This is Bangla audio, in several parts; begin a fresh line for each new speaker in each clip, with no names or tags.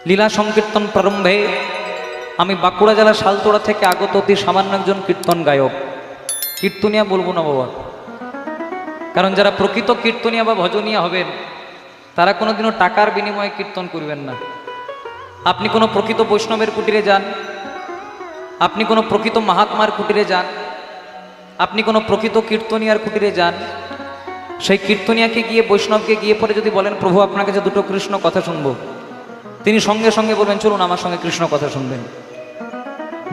লীলা সংকীর্তন প্রারম্ভে আমি বাঁকুড়া জেলা শালতোড়া থেকে আগত অতি সামান্য একজন কীর্তন গায়ক। কীর্তনিয়া বলবো না বাবা, কারণ যারা প্রকৃত কীর্তনিয়া বা ভজনিয়া হবেন তারা কোনোদিনও টাকার বিনিময়ে কীর্তন করবেন না। আপনি কোনো প্রকৃত বৈষ্ণবের কুটিরে যান, আপনি কোনো প্রকৃত মহাত্মার কুটিরে যান, আপনি কোনো প্রকৃত কীর্তনিয়ার কুটিরে যান, সেই কীর্তনিয়াকে গিয়ে বৈষ্ণবকে গিয়ে পরে যদি বলেন প্রভু আপনার কাছে দুটো কৃষ্ণ কথা শুনবো, তিনি সঙ্গে সঙ্গে বলবেন চলুন আমার সঙ্গে কৃষ্ণ কথা শুনবেন।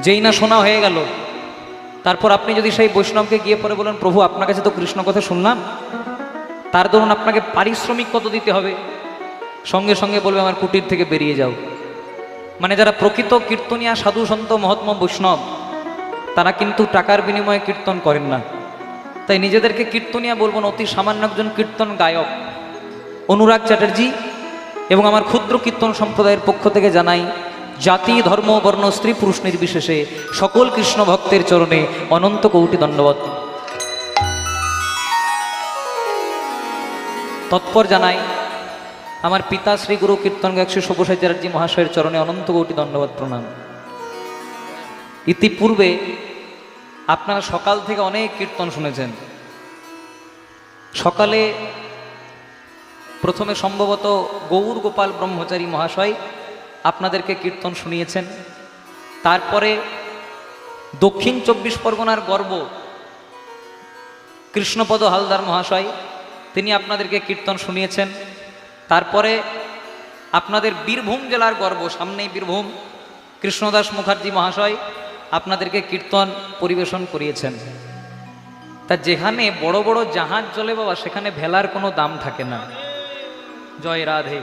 যেই না শোনা হয়ে গেল, তারপর আপনি যদি সেই বৈষ্ণবকে গিয়ে পরে বলেন প্রভু আপনার কাছে তো কৃষ্ণ কথা শুনলাম, তার দরুন আপনাকে পারিশ্রমিক কত দিতে হবে, সঙ্গে সঙ্গে বলবে আমার কুটির থেকে বেরিয়ে যাও। মানে যারা প্রকৃত কীর্তনিয়া সাধু সন্ত মহাত্মা বৈষ্ণব তারা কিন্তু টাকার বিনিময়ে কীর্তন করেন না। তাই নিজেদেরকে কীর্তনিয়া বলবো না, অতি সামান্য একজন কীর্তন গায়ক অনুরাগ চ্যাটার্জি এবং আমার ক্ষুদ্র কীর্তন সম্প্রদায়ের পক্ষ থেকে জানাই জাতি ধর্ম বর্ণ স্ত্রী পুরুষ নির্বিশেষে সকল কৃষ্ণ ভক্তের চরণে অনন্ত কোটি দণ্ডবত। তৎপর জানাই আমার পিতা শ্রী গুরু কীর্তন গায়ক শ্রী সব্যসাচী চ্যাটার্জি মহাশয়ের চরণে অনন্ত কোটি দণ্ডবত প্রণাম। ইতিপূর্বে আপনারা সকাল থেকে অনেক কীর্তন শুনেছেন। সকালে প্রথমে সম্ভবত গৌর গোপাল ব্রহ্মচারী মহাশয় আপনাদেরকে কীর্তন শুনিয়েছেন। তারপরে দক্ষিণ 24 পরগনার গর্ব কৃষ্ণপদ হালদার মহাশয় তিনি আপনাদেরকে কীর্তন শুনিয়েছেন। তারপরে আপনাদের বীরভূম জেলার গর্ব, সামনেই বীরভূম, কৃষ্ণদাস মুখার্জি মহাশয় আপনাদেরকে কীর্তন পরিবেশন করিয়েছেন। তা যেখানে বড় বড় জাহাজ চলে বাবা সেখানে ভেলার কোনো দাম থাকে না। জয় রাধে।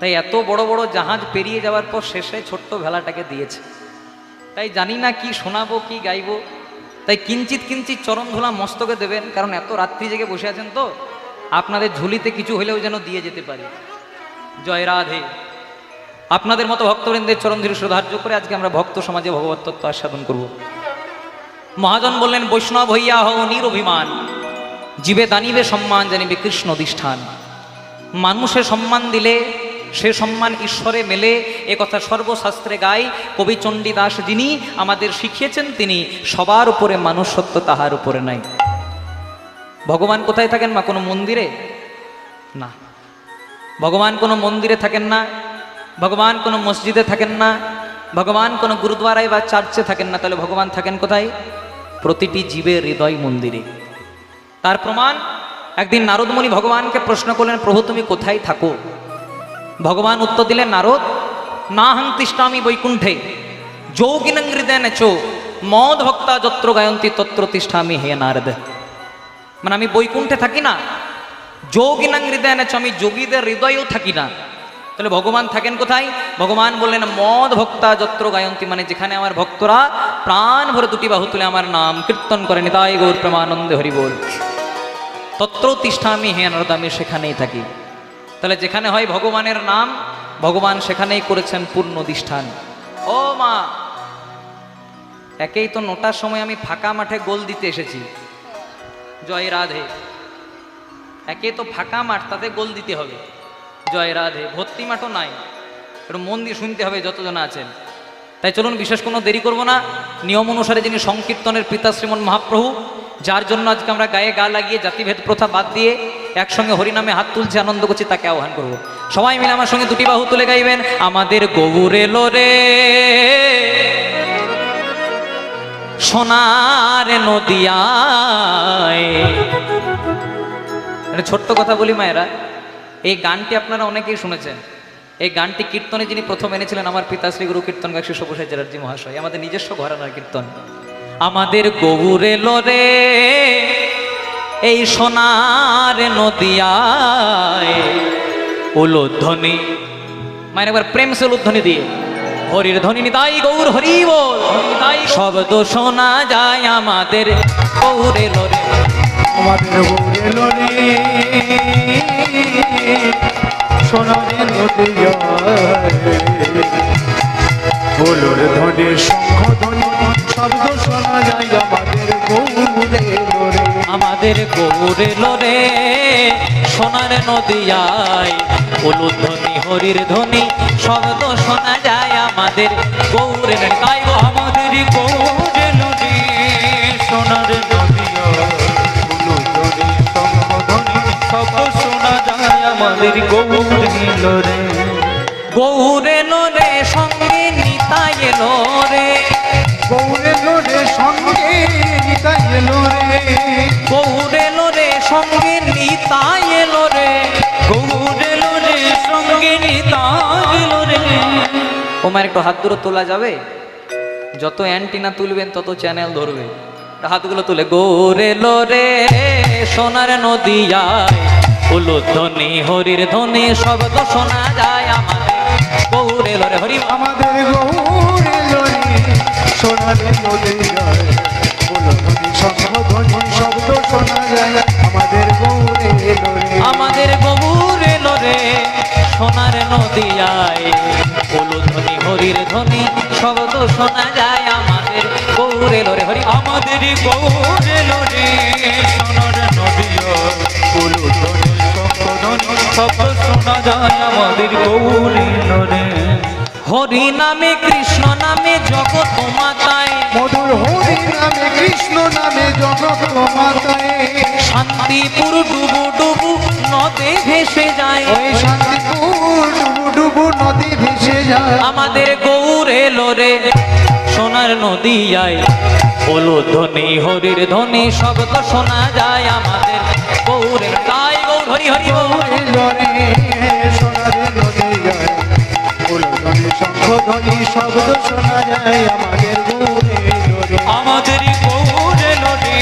তাই এত বড় বড় জাহাজ পেরিয়ে যাওয়ার পর শেষে ছোট্ট ভেলাটাকে দিয়েছে। তাই জানি না কি শোনাবো কি গাইবো, তাই কিঞ্চিত কিঞ্চিত চরণ ধুলা মস্তকে দেবেন, কারণ এত রাত্রি জেগে বসে আছেন তো আপনাদের ঝুলিতে কিছু হলেও যেন দিয়ে যেতে পারি। জয় রাধে। আপনাদের মতো ভক্তবৃন্দের চরণ ধীরে শ্রদ্ধার্য করে আজকে আমরা ভক্ত সমাজে ভগবত তত্ত্ব আস্বাদন করব। মহাজন বললেন বৈষ্ণব হইয়া হও নিরভিমান, জীবে দানিবে সম্মান জানিবে কৃষ্ণ অধিষ্ঠান। মানুষে সম্মান দিলে সে সম্মান ঈশ্বরে মেলে, এ কথা সর্বশাস্ত্রে গায় কবি চণ্ডীদাস যিনি আমাদের শিখিয়েছেন তিনি, সবার উপরে মানুষত্ব তাহার উপরে নাই। ভগবান কোথায় থাকেন মা? কোনো মন্দিরে না। ভগবান কোনো মন্দিরে থাকেন না, ভগবান কোনো মসজিদে থাকেন না, ভগবান কোনো গুরুদ্বারায় বা চার্চে থাকেন না। তাহলে ভগবান থাকেন কোথায়? প্রতিটি জীবের হৃদয় মন্দিরে। তার প্রমাণ একদিন নারদমুনি ভগবানকে প্রশ্ন করলেন প্রভু তুমি কোথায় থাকো? ভগবান উত্তর দিলেন নারদ নাহং তিষ্ঠামি বৈকুণ্ঠে যোগিনং হৃদয়েন চো মদ ভক্তা যত্র গায়ন্তি তত্র তিষ্ঠামি হে নারদ। মানে আমি বৈকুণ্ঠে থাকি না, যোগিনং হৃদয়েন চো আমি যোগীদের হৃদয়েও থাকি না। তাহলে ভগবান থাকেন কোথায়? ভগবান বললেন মদ ভক্তা যত্র গায়ন্তি, মানে যেখানে আমার ভক্তরা প্রাণ ভরে দুটি বাহু তুলে আমার নাম কীর্তন করেন নিতাই গৌর প্রেমানন্দে হরি বল, তত্র তিষ্ঠামি হে নারদ, আমি সেখানেই থাকি। তাহলে যেখানে হয় ভগবানের নাম, ভগবান সেখানেই করেছেন পূর্ণ অধিষ্ঠান। ও মা, একেই তো 9টার সময় আমি ফাঁকা মাঠে গোল দিতে এসেছি। জয় রাধে। একে তো ফাঁকা মাঠ, তাতে গোল দিতে হবে। জয় রাধে। ভর্তি মাঠও নাই, একটু মন দিয়ে শুনতে হবে যতজন আছেন। তাই চলুন বিশেষ কোনো দেরি করব না, নিয়ম অনুসারে যিনি সংকীর্তনের পিতা শ্রীমন মহাপ্রভু, যার জন্য আজকে আমরা গায়ে গা লাগিয়ে জাতিভেদ প্রথা বাদ দিয়ে একসঙ্গে হরিনামে হাত তুলছে আনন্দ করছি, তাকে আহ্বান করব। সবাই মিলে আমার সঙ্গে দুটি বাহু তুলে গাইবেন আমাদের গৌর এলো রে সোনার নদিয়ায়। ছোট্ট কথা বলি মায়েরা, এই গানটি আপনারা অনেকেই শুনেছেন। এই গানটি কীর্তনে যিনি প্রথম এনেছিলেন আমার পিতা শ্রী গুরু কীর্তন গায়ক শ্রী সব্যসাচী চ্যাটার্জি মহাশয়, আমাদের নিজস্ব ঘরানার কীর্তন। আমাদের গৌর এলো রে এই সোনার নদিয়ায় উলুধ্বনি, মানে একবার প্রেম সে উলুধ্বনি দিয়ে হরির ধ্বনি নিতাই গৌর হরি বল, শব্দ শোনা যায় আমাদের গৌর এলো রে,
আমাদের গৌর এলো রে সোনার নদিয়ায়, ফুলের ধ্বনি শঙ্খ ধ্বনি শব্দ শোনা যায় আমাদের গৌর এলো রে,
আমাদের আমাদের গৌর এলো রে সোনার নদিয়ায়, উলুধ্বনি হরির ধ্বনি শব্দ শোনা যায় আমাদের গৌর এলো রে। তাই গো
আমাদের গৌর এলো রে সোনার নদিয়া, উলুধ্বনি শঙ্খধ্বনি শব্দ শোনা যায় আমাদের গৌর এলো রে।
গৌর এলো রে সঙ্গে নিতাই এলো রে,
গৌর এলো রে সঙ্গে নিতাই এলো রে,
গৌর এলো রে সঙ্গে নিতাই এলো রে,
গৌর এলো রে সঙ্গে নিতাই এলো রে।
ওমার একটু হাত দূরে তোলা যাবে? যত অ্যান্টিনা তুলবেন তত চ্যানেল ধরবে। হাতগুলো তুলে গৌর এলো রে সোনার নদিয়ায়, উলুধ্বনি হরির ধ্বনি শব্দ শোনা যায় আমাদের গৌর এলো রে হরি।
আমাদের গৌর এলো রে সোনার নদিয়ায়, উলুধ্বনি শঙ্খধ্বনি শব্দ শোনা যায় আমাদের গৌর এলো রে।
আমাদের গৌর এলো রে সোনার নদিয়ায়, উলুধ্বনি হরির ধ্বনি শব্দ শোনা যায় আমাদের গৌর এলো রে হরি।
আমাদের গৌর এলো রে সোনার নদিয়ায়, উলুধ্বনি শঙ্খধ্বনি শব্দ শোনা যায় আমাদের গৌর এলো রে।
হরি নামে কৃষ্ণ নামে জগৎ মাতায়,
মধুর হরি নামে কৃষ্ণ নামে জগৎ মাতায়,
শান্তিপুর ডুবু ডুবু নদে ভেসে যায়,
ওই শান্তিপুর ডুবু ডুবু নদী ভেসে যায়
আমাদের গৌর এলো রে সোনার নদিয়ায়, উলুধ্বনি হরির ধ্বনি শব্দ শোনা যায় আমাদের গৌর এলো। তাই গৌর হরি হরি
গৌর এলো রে সোনার নদিয়ায়, উলুধ্বনি শঙ্খধ্বনি শব্দ শোনা যায় আমাদের গৌর এলো রে। আমাদের গৌর এলো রে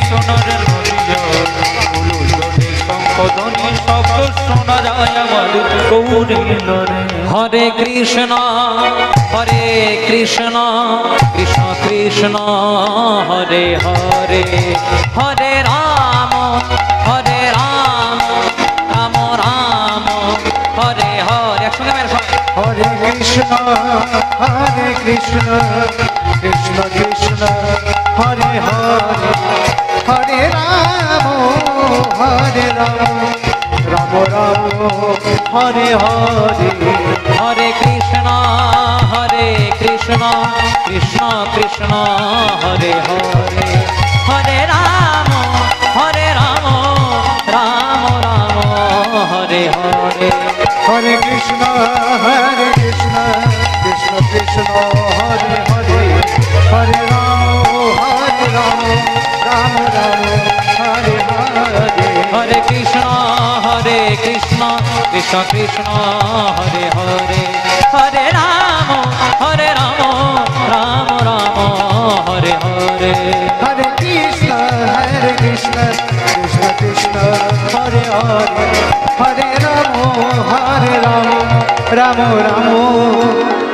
সোনার নদিয়ায়, উলুধ্বনি শঙ্খধ্বনি শব্দ শোনা যায় আমাদের গৌর এলো রে।
হরে কৃষ্ণ কৃষ্ণ কৃষ্ণ হরে হরে, হরে রাম রাম রাম হরে হরে। একসঙ্গে মেরে সবাই
হরে কৃষ্ণ কৃষ্ণ কৃষ্ণ হরে হরে, হরে রাম রাম রাম হরে হরে।
হরে কৃষ্ণ কৃষ্ণ কৃষ্ণ হরে হরে, হরে রাম রাম রাম হরে হরে।
হরে কৃষ্ণ কৃষ্ণ কৃষ্ণ হরে হরে, হরে রাম রাম হরে হরে।
হরে কৃষ্ণ কৃষ্ণ কৃষ্ণ হরে হরে, হরে রাম রাম রাম হরে হরে।
হরে কৃষ্ণ কৃষ্ণ কৃষ্ণ হরে হরে, হরে রাম রাম রাম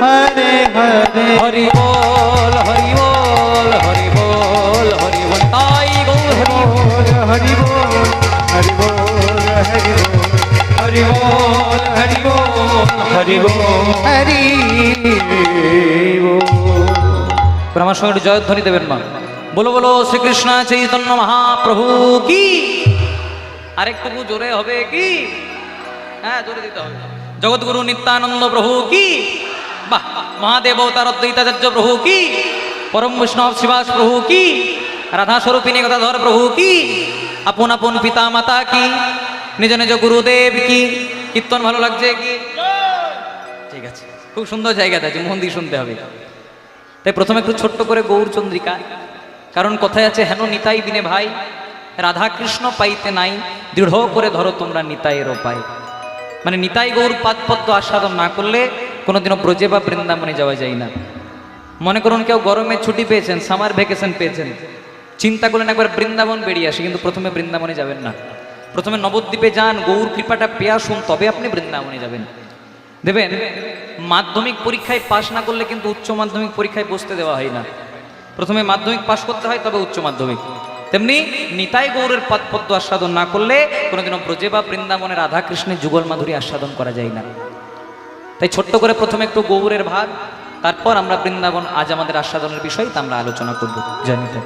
হরে হরে।
হরি বল হরি বল হরি বল হরি বল। তাই গৌর হরি বল।
হরি বল হরি বল হরি বল, হরি বল হরি বল হরি বল হরি বল।
আমার সঙ্গে জয়ধ্বনি দেবেন মা। বলো বলো শ্রীকৃষ্ণ চৈতন্য মহাপ্রভু কি। আরেকটুকু জোরে হবে কি? হ্যাঁ জোরে দিতে হবে। জগৎগুরু নিত্যানন্দ প্রভু কি। বাহ। মহাদেব অবতার অদ্বৈতাচার্য প্রভু কি। পরম বৈষ্ণব শিবাস প্রভু কি। রাধা স্বরূপিনী গদাধর প্রভু কি। আপন আপন পিতা মাতা কি। নিজ নিজ গুরুদেব কি। কীর্তন ভালো লাগছে কি? ঠিক আছে, খুব সুন্দর জায়গাতে আছে, মন দিয়ে শুনতে হবে। তাই প্রথমে একটু ছোট্ট করে গৌরচন্দ্রিকা, কারণ কথায় আছে হেন নিতাই দিনে ভাই, রাধা কৃষ্ণ পাইতে নাই, দৃঢ় করে ধরো তোমরা নিতাইয়ের উপায়। মানে নিতাই গৌর পাদপদ্ম আস্বাদন না করলে কোনোদিনও ব্রজে বা বৃন্দাবনে যাওয়া যায় না। মনে করুন কেউ গরমে ছুটি পেয়েছেন, সামার ভ্যাকেশন পেয়েছেন, চিন্তা করলেন একবার বৃন্দাবন বেরিয়ে আসে, কিন্তু প্রথমে বৃন্দাবনে যাবেন না। প্রথমে নবদ্বীপে যান, গৌর কৃপাটা পেয়ে আসুন, তবে আপনি বৃন্দাবনে যাবেন। দেবেন মাধ্যমিক পরীক্ষায় পাশ না করলে কিন্তু উচ্চ মাধ্যমিক পরীক্ষায় বসতে দেওয়া হয় না। প্রথমে মাধ্যমিক পাশ করতে হয়, তবে উচ্চ মাধ্যমিক। তেমনি নিতাই গৌরের পদ্ম আস্বাদন না করলে কোনোদিনও ব্রজে বা বৃন্দাবনে রাধা কৃষ্ণের যুগল মাধুরী আস্বাদন করা যায় না। তাই ছোট্ট করে প্রথমে একটু গৌরের ভাগ, তারপর আমরা বৃন্দাবন আজ আমাদের আস্বাদনের বিষয় তা আমরা আলোচনা করব। জয় নিতাই।